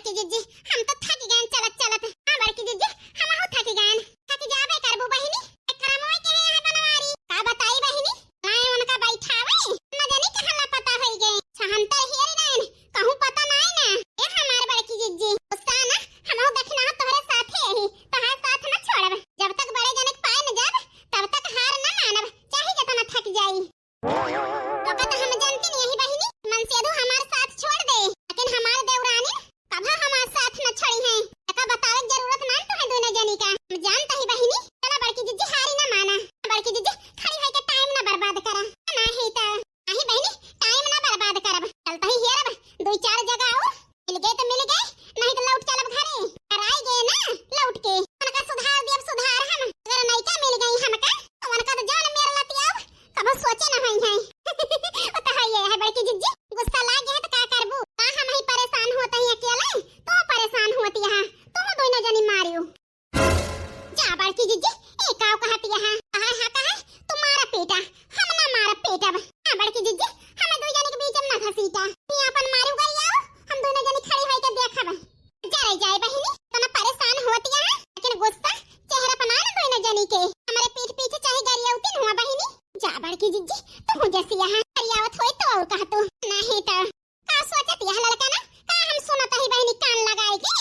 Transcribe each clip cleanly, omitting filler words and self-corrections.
बड़की जीजी हम तो थक गए चलत चलत। हां बड़की जीजी हम हो थक गए। थक जाबे करबू बहिनी। एकरा मोय के है बनवारी का बताई बहिनी। लाए उनका बैठावे न जानी कहां ला पता होई गए। छहंतर हेर नैन कहूं पता नहीं ना। ए हमार बड़की जीजी गुस्सा ना हम हो देखना तोहरे साथे ही तोहरे साथ न छोड़ब। जब तक बड़े जनक पाए न जब तब तक हार न मानब चाहे जतना थक जाई। तो कत हम जानते नहीं यही बहिनी मन से दो हमारे साथ छोड़ दे लेकिन हमारे देवरानी कभी हमारे साथ न छोड़ी है। का बतावे जरूरत ना तो है दोनों जनी का हम जानता ही बहिनी। चला बड़की जीजी हारी ना माना। बड़की जीजी खड़ी होय के टाइम ना बर्बाद करा ना ही ता नहीं बहिनी टाइम ना बर्बाद करब। चलता ही हेरब दो चार जगह और मिल गए तो मिल गए नहीं तो लौट चलब घरे। और आई गए ना लौट के उनका सुधार दियब सुधार हम अगर नहीं का मिल गई हमका तो उनका तो जान मेरा लतियाव कब सोचे ना होई है। ओ तो है बड़की जीजी गुस्सा लागे है तो का करबू का हम ही परेशान होते ही अकेले तो परेशान होती है तुम दोनों जनी मारियो। जा बड़की जीजी एक आव कहती है कहा तुम्हारा पेटा हम ना मारा पेटा। हां बड़की जीजी हम दो जनी के बीच में ना घसीटा तू अपन मारू गई आओ हम दोनों जनी खड़ी होई के देखब। जाए जाए बहिनी तना परेशान होती है लेकिन गुस्सा चेहरा पर ना दोनों जनी के हमारे पीठ पीछे चाहे गरिया उती हुआ बहिनी। जा बड़की जीजी तू जैसी है हरियावत होई तो और कह तू नहीं तो का सोचत यह लड़का ना का हम सुनत ही बहिनी कान लगाए के।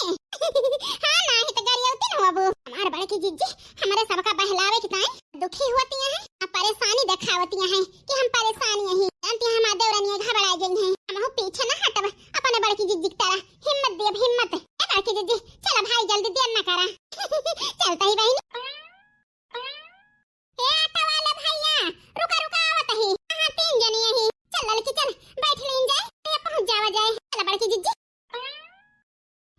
हां नहीं तो गरिया उती हुआ बू हमार बड़की जीजी हमारे सबका बहलावे के ताई दुखी होती है परेशानी दिखावती है कि हम परेशानी है जानती है हमार देवरानी घबरा गई है। हम हो पीछे ना हटब अपने बड़की जीजी की तरह हिम्मत दे हिम्मत। ए बड़की जीजी चल भाई जल्दी देर ना करा। चलता ही बहिनी। ए ऑटो वाले भैया रुका रुका आवत ही हां तीन जनी है चल लड़की चल बैठ लेन जाए ये पहुंच जावा जाए। चल बड़की जीजी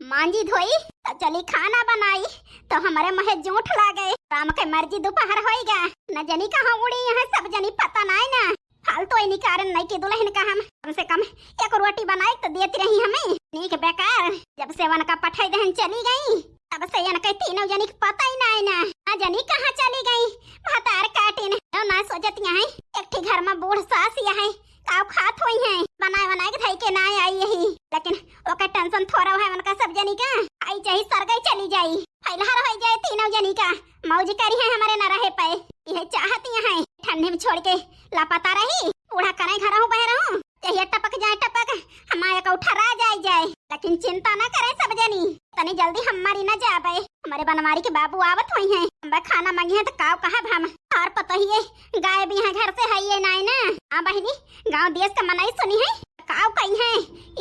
मांजी धोई तो चली खाना बनाई तो हमारे महे जोठ ला गए। राम के मर्जी दोपहर होएगा न जनी कहां उड़ी यहां सब जनी पता नहीं ना फालतू ही कारण नहीं के दुल्हन का हम कम से कम एक रोटी बनाई तो देती रही हमें नीक बेकार। जब से वन का पठाई दहन चली गई तब से यन के तीनों जनी के पता ही नहीं ना जनी कहां चली गई भातार काटिन तो ना सोचत यहां एक ठी घर में बूढ़ सास यहां काव खात होई है बनाए के थई के ना आई यही लेकिन ओका टेंशन थोड़ा है उनका सब जनी का आई चाहे सरगई चली जाई फैलहर हो जाए तीनों जनी का मौज करी है हमारे न रहे पे यह चाहती है ठंडे में छोड़ के लापता रही बूढ़ा करे घर हूं बह रहूं यही टपक जाए हमारे का उठा जाए लेकिन चिंता न करे सब जनी तनी जल्दी हमारी न जाबे हमारे बनवारी के बाबू आवत हुई हैं हम खाना मांगी है तो काव कहा हम और पता ही है गाय भी है घर से है ये नाई ना। हां बहिनी गांव देश का मनाई सुनी है काव कही है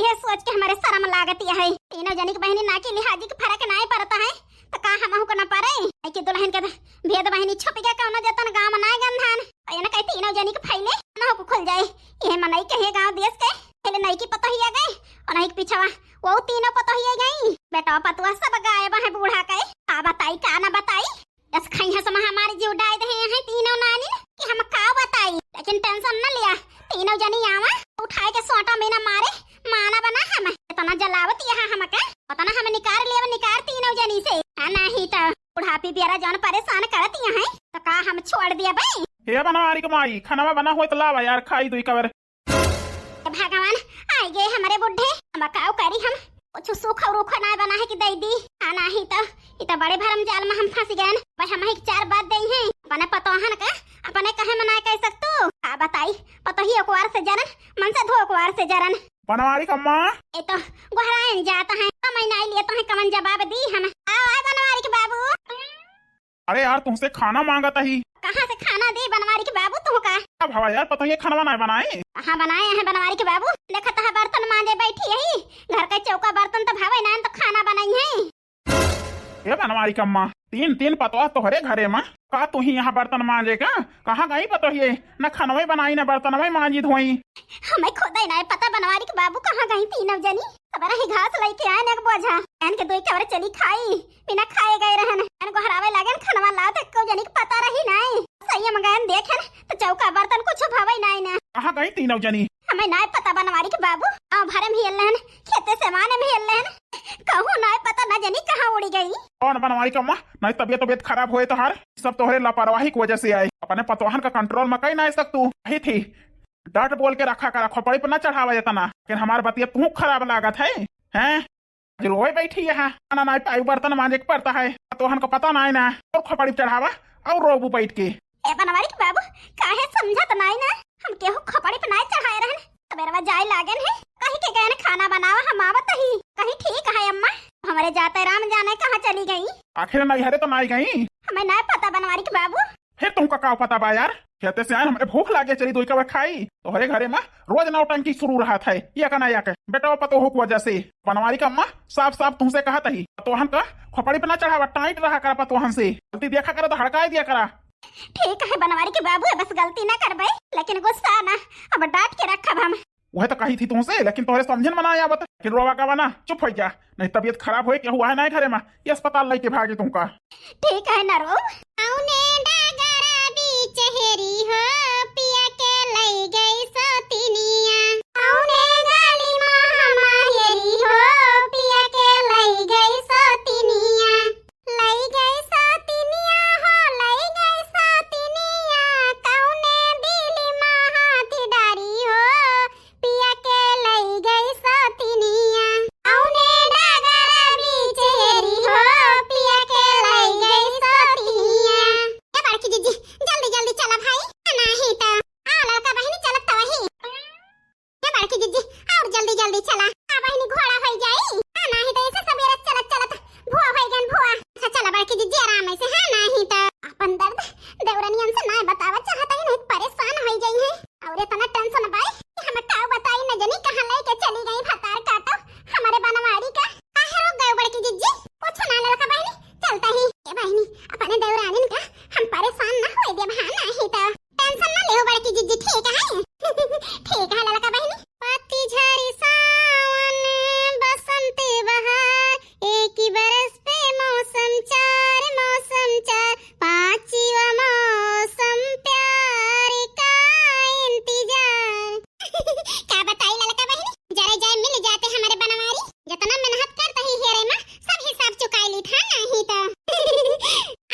यह सोच के हमारे शर्म लागती है तीनों जनी की बहनी ना की लिहाजी के फर्क नहीं पड़ता है तो का हम को न पारे आई के दुल्हन के भेद बहनी छुप गया कौन जतन गांव में ना गंधान एना कई तीनों जनी के फैले न हो खुल जाए ये मनई कहे गांव देश के पहले नहीं की पता ही आ गए और नहीं पीछवा वो तीनों पता ही आ गई बेटा पतवा सब गायब है बूढ़ा के का बताई का ना बताई बस खई है समा हमारी जीव डाय दे हैं तीनों नानी कि हम का बताई लेकिन टेंशन न लिया तीनों जनी आवा उठाए के सोटा में ना मारे माना बना हम इतना जलावत यहां हमके पता ना हम निकार तीनों जनी से नहीं तो बुढ़ापी प्यारा जौन परेशान करती है तो का हम छोड़ दिया भाई। हे बनवारी कमाई खाना बना हो तो लावा यार खाई दुई कवर। भगवान आई गए हमारे बुढ़े हम काव करी हम कुछ सुख और रुख ना बना है कि दई दी आना ही तो इतना बड़े भरम जाल में हम फंस गए पर हम एक चार बात दई हैं अपने पतोहन का अपने कहे मना कह सकतू का बताई पतो ही एक बार से जरन मन से धो एक बार से जरन बनवारी कम्मा ए तो गोहराइन जाता है तो मैं नहीं लिए तो है कमन जवाब दी हम आओ बनवारी के बाबू। अरे यार तुमसे खाना मांगा था ही कहां से खाना दे बनवारी के बाबू तू का अब हवा यार पता है खाना बनाए हाँ बनाए हैं बनवारी के बाबू देखता है बर्तन मांजे बैठी है घर का चौका बर्तन तो भावे ना तो खाना बनाई है। ये बनवारी कम्मा तीन पतवा तोहरे घरे में का तू ही यहाँ बर्तन मांजे का कहाँ गई पतो ही न खनवे बनाई न बर्तन में मांजी धोई हमें खुद ही नहीं पता बनवारी के बाबू कहाँ गई तीनों जनी खबर ही घास लेके आए एक बोझा एन के दो कवर चली खाई बिना खाए गए रहन एन को हरावे लागे खनवा ला तक को जनी के पता रही नहीं सही मंगान देखे तो चौका बर्तन कुछ भावे नहीं ना कहाँ गई तीनों जनी हमें नहीं पता बनवारी के बाबू भरे में हिल खेते से माने में हिल कहूँ नहीं पता न जनी कहाँ उड़ी गई कौन बनवारी कम्मा नहीं तबियत खराब हुए तो हर सब तोहरे लापरवाही की वजह से आई अपने पतवाहन का कंट्रोल में कहीं ना सकतू ही थी डट बोल के रखा कर खोपड़ी पर न चढ़ावा जाता ना लेकिन हमारे बतिया तू खराब लागत है हैं रोए बैठी यहाँ खाना नहीं पाई बर्तन मांजे के पड़ता है तोहन को पता नहीं ना और खपड़ी चढ़ावा और रोबू बैठ के ए बनवारी के बाबू काहे समझत नहीं ना हम केहू खपड़ी पे नहीं चढ़ाए रहन सबेरवा जाए लागन है कहीं के गए खाना बनावा हम आवत ही कहीं ठीक है अम्मा हमारे जाते राम जाने कहाँ चली गई आखिर नहीं हरे तो नहीं गई हमें नहीं पता बनवारी के बाबू फिर तुमका का पता बा यार कहते से आए हमारे भूख लागे चली दो कबर खाई तो हरे घरे में रोज नौटंकी शुरू रहा था ये का ना के बेटा पतो हो वजह से बनवारी का अम्मा साफ साफ तुमसे कहा था तोहन का खोपड़ी पे ना चढ़ावा टाइट रहा करा तोहन से गलती देखा करा तो हड़काई दिया करा ठीक है बनवारी के बाबू बस गलती ना करबे लेकिन गुस्सा ना अब डांट के रखब हम वह तो कही थी तुमसे लेकिन तोहरे समझन मना आया बता कि रोवा का बना चुप हो जा नहीं तबीयत खराब हो क्या हुआ है नहीं घरे में ये अस्पताल लेके भागे तुमका ठीक है ना रो औने डागरा बीच हेरी हो पिया के लई गई सोतिनिया औने गाली मामा हेरी हो पिया के लई गई सोतिनिया लई गई सोतिनिया हो लई गई सोतिनिया कौने दिली महाती डारी हो पिया के लई गई सोतिनिया औने डागरा बीच हेरी हो पिया के लई गई सोतिनिया ए बड़की जीजी जल्दी जल्दी चला भाई नहीं तो आ लड़का बहनी चलत तो वही ए बड़की जीजी और जल्दी जल्दी चला आ बहनी घोड़ा हो जाई नहीं तो ऐसे सवेरे चलत चलत भुआ हो गन भुआ अच्छा चला बड़की जीजी आराम से है नहीं तो अपन दर्द देवरनियन से ना बतावा चाहता ही नहीं परेशान हो गई है और इतना टेंशन बाई हमें का बताई न जानी कहां लेके चली गई भतार काटो हमारे बनवाड़ी का काहे रुक गए बड़की जीजी कुछ ना लड़का बहनी चलता ही ए बहनी अपने देवरानिन का हम परेशान ना होए दे बहाना ही तो टेंशन ना ले बड़की जीजी ठीक है ठीक है लड़का बहनी पत्ती झड़ी सावन बसंत बहार एक ही बरस पे मौसम चार पांचवा मौसम प्यार का इंतजार क्या बताई लड़का बहनी जरे जाए मिल जाते हमारे बनवारी जितना मेहनत करता ही हेरे मां सब हिसाब चुकाई ली था नहीं तो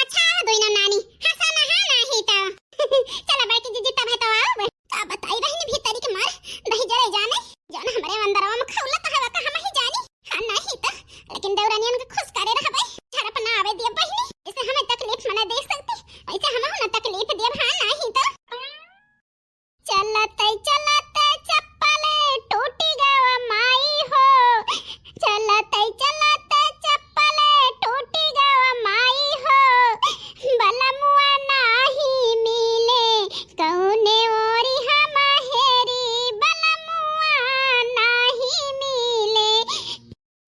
अच्छा दोइना नानी हंसाना है नहीं तो चला बैठी जीजी तब है तो आओ क्या बताई बहनी भीतरी के मार दही जरे जाने जान हमारे अंदरवा में खौला तो हवा का हम ही जानी हां नहीं तो लेकिन देवरानियन के खुश करे रहबे झड़प ना आवे दिया बहनी इसे हमें तकलीफ मना दे सकती ऐसे हम ना तकलीफ दे हां नहीं तो चलते चलते चप्पले टूटी गवा माई हो चलते चलते चप्पले टूटी गवा माई हो बलमुआ नाही मिले कौने ओरी हम हेरी बलमुआ नाही मिले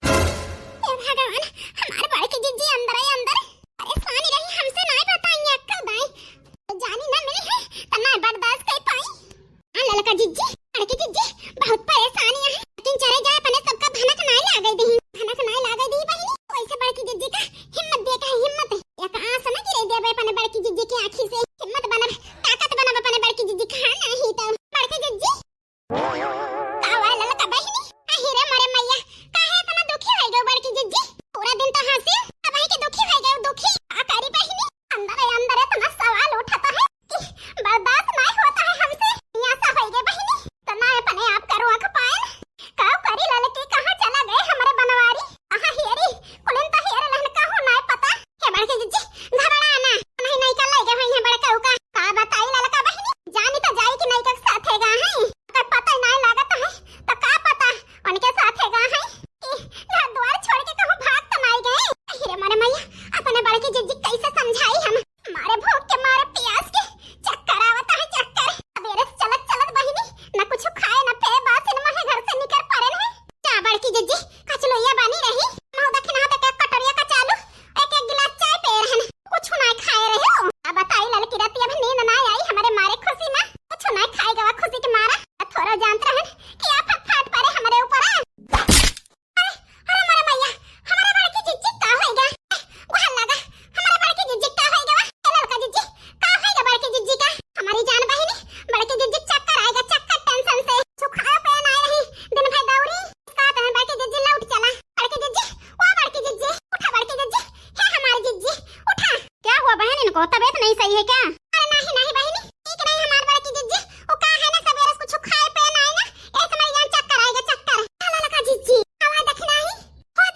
हे भगवान हमारे बड़की जीजी अंदर ही अंदर परेशानी रही हमसे नहीं बताएंगे अक्कल दाई जानी ना मिली है तो ना बर्दाश्त कर पाई लड़का जीजी लड़की जीजी बहुत परेशानी है लेकिन चले जाए अपने सबका भनक नहीं लागे दी भनक नहीं लागे दी बहनी वैसे बड़की जीजी का हिम्मत दे का हिम्मत एक आंख ना गिरे दे अपने बड़की जीजी की आंखी से हिम्मत बना ताकत बना अपने बड़की जीजी का नहीं तो बड़की जीजी कावा लड़का बहनी हीरे मरे मैया काहे इतना दुखी हो गए बड़की जीजी पूरा दिन तो हंसी अब ही के दुखी हो गए दुखी आ करी बहनी अंदर इतना सवाल उठाता है कि बर्दाश्त नहीं होता है हमसे ऐसा हो गए बहनी तो ना अपने आप करो आंख पाए काव करी लड़की कहां चला गए हमारे बनवारी कहां हेरी कुलन तो हेरे लहन का हो ना पता हे बड़के जीजी घबराना नहीं कर लेगे भाई बड़का का बताई लड़का बहनी जानी तो जाई कि नहीं के साथ हैगा है तो पता नहीं लागत है तो का पता उनके साथ हैगा है घर द्वार छोड़ के कहूं भाग तो नहीं गए अरे मारे मैया अपने बड़की जीजी कैसे समझाई हम मारे भूख के मारे प्यास के चक्कर आवता है चक्कर अबेरे चलत चलत बहिनी ना कुछ खाए ना पे बात सिनेमा है घर से निकल पड़े नहीं जा बड़की जीजी कचलोया बनी रही मौ दखना तक कटोरिया का चालू एक एक गिलास चाय पे रहन कुछ ना खाए रहे हो अब बताई लड़की रात अब नींद ना आई हमारे मारे खुशी ना कुछ ना खाएगा खुशी के मारा थोड़ा जानते रहन कि आप फट पड़े हमारे ऊपर अरे मारे मैया हमारे बड़की जीजी का होएगा वहां लगा हमारे बड़की जीजी का होएगा लड़का जीजी का होएगा बड़की जीजी का हमारी जान बहनी बड़की जीजी चक्कर आएगा चक्कर टेंशन से सुखाया पे ना रही दिन भर दौड़ी इसका तो बड़की जीजी लौट चला बड़की जीजी ओ बड़की जीजी उठा बड़की जीजी है हमारी जीजी उठा क्या हुआ बहन इनको तबीयत नहीं सही है क्या अरे नहीं नहीं बहनी ठीक नहीं हमारी बड़की जीजी वो का है ना सवेरे कुछ खाए पे ना ना ऐसे मेरी जान चक्कर आएगा चक्कर लड़का जीजी हवा देखना ही हो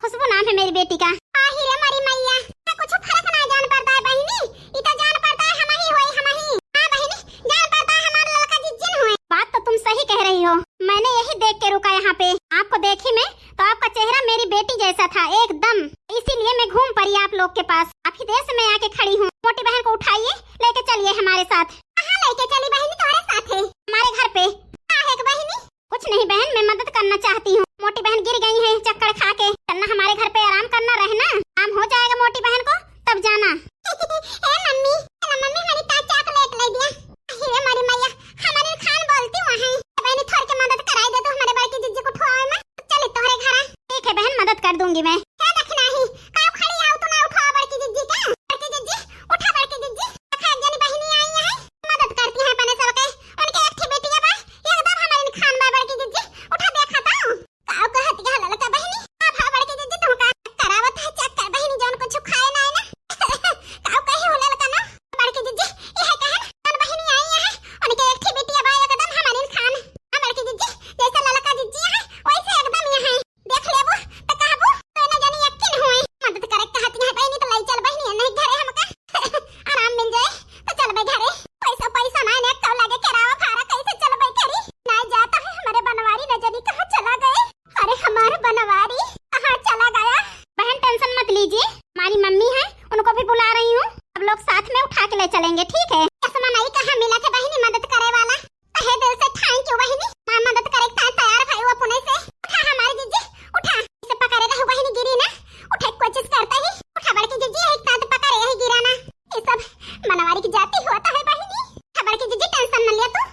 खुशबू नाम है मेरी बेटी का। आहिरे मरी मैया, कुछ फर्क ना जान पड़ता है बहिनी, इतना जान पड़ता है हम ही होए हम ही। हां बहिनी, जान पड़ता है हमारा लड़का जिज्जन हुए। बात तो तुम सही कह रही हो, मैंने यही देख के रुका यहाँ पे। आपको देखी मैं तो आपका चेहरा मेरी बेटी जैसा था एकदम, इसीलिए मैं घूम पड़ी आप लोग के पास। काफी देर से मैं आके खड़ी हूँ। मोटी बहन को उठाइए, लेके चलिए हमारे साथ। कहाँ लेके चली बहनी? तुम्हारे साथ है हमारे घर पे। है बहनी? कुछ नहीं बहन, मैं मदद करना चाहती हूँ। मोटी बहन गिर गई है चक्कर खा के। चलना हमारे घर पे, आराम करना, रहना। काम हो जाएगा मोटी बहन को तब जाना। ए मम्मी, मम्मी मेरी चॉकलेट ले दिया। अरे मरी मैया, हमारे खान बोलती हूँ है बहनी, थोड़ी के मदद कराई दे तो हमारे बड़की जिज्जी को उठाओ मैं। चले तोहरे घर। ठीक है बहन, मदद कर दूंगी मैं। क्या देखना है? काऊ खड़ी आओ तो ना उठाओ बड़की जिज्जी का। बड़की जिज्जी उठा, बड़की जिज्जी खा जानी बहनी आई है, मदद करती है अपने सबके। उनके एक थी बेटी बा, एकदम हमारे खान बा। बड़की जिज्जी उठा, देखा तो काऊ कहत के ललका बहनी। अब बड़की जिज्जी तुमका करावत है चक्कर बहनी, जौन कुछ खाए ना है ना। काऊ कही हो ललका ना बड़की जिज्जी, यह कहन तन बहनी आई है, उनके एक थी बेटी बा एकदम हमारे खान। बड़की जिज्जी जैसा ललका जिज्जी है वैसे एकदम यहाँ देख लेबो त कहबो तो ना जानी यकीन होए। मदद करे कहती है बहनी तो लाई चल बहनी, नहीं घरे हमका आराम मिल जाए तो चल बे घरे। पैसा पैसा ना ने तो लागे केरावा फारा कैसे चल बे करी। ना जाता है हमारे बनवारी, न जानी कहां चला गए। अरे हमारे बनवारी कहां चला गया? बहन टेंशन मत लीजिए, हमारी मम्मी है, उनको भी बुला रही हूँ। सब लोग साथ में उठा के ले चलेंगे, ठीक है? चश्मा नहीं कहां मिला थे बहनी मदद करे वाला। कहे दिल से थैंक यू बहनी, मां मदद करे तैयार भाई वो पुणे से। उठा हमारी जिज्जी उठा, इसे पकड़े रहो बहनी, गिरी ना। उठे कोशिश करता ही उठा बड़की जिज्जी, एक साथ पकड़े यही गिरा ना। ये सब मनवारी की जाती होता है बहनी। बड़की जिज्जी टेंशन न लिया तू,